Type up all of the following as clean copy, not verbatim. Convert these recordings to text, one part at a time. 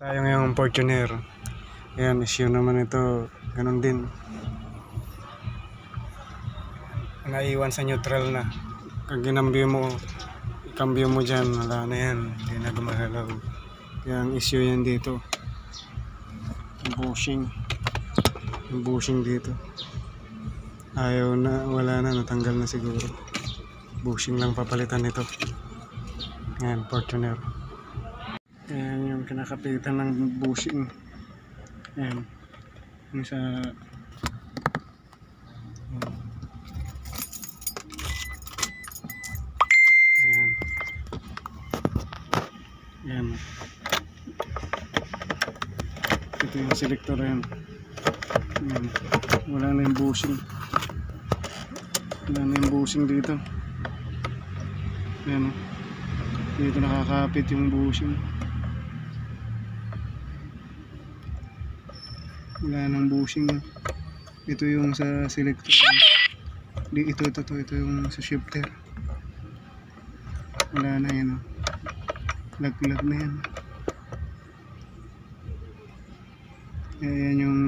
Tayo ngayong Fortuner. Ayan, issue naman ito. Ganon din. Naiwan sa neutral na. Pag ginambyo mo, ikambyo mo dyan, wala na yan. Hindi na gumagalaw. Kaya ang issue yan dito. Yung bushing. Yung bushing dito. Ayaw na, wala na, natanggal na siguro. Bushing lang papalitan nito. Ayan, Fortuner. Ayan yung kinakapitan ng bushing. Ayan. Yung sa... Ayan. Ayan. Ito yung selector yan. Ayan. Wala na yung bushing. Wala na yung bushing dito. Ayan. Dito nakakapit yung bushing. Wala nang bushing. Ito yung sa selector. Ito yung sa shifter. Wala na yan. Lag-lag na yan. Ayan yung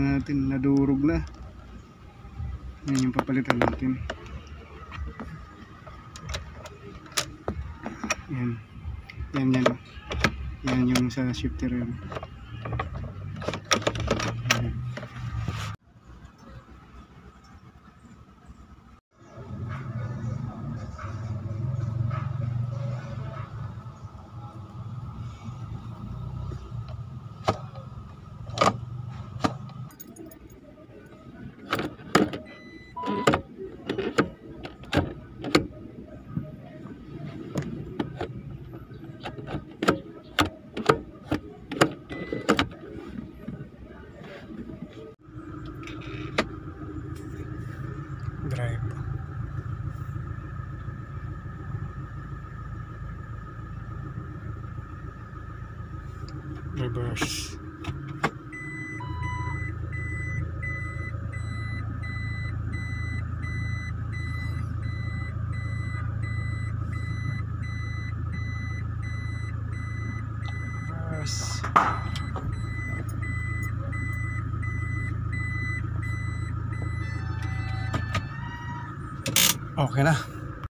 natin, nadurog na. Ayan yung papalitan natin. Yan. Yan. Yan yung sa shifter yan. Drive. Reverse. Reverse. Okay na.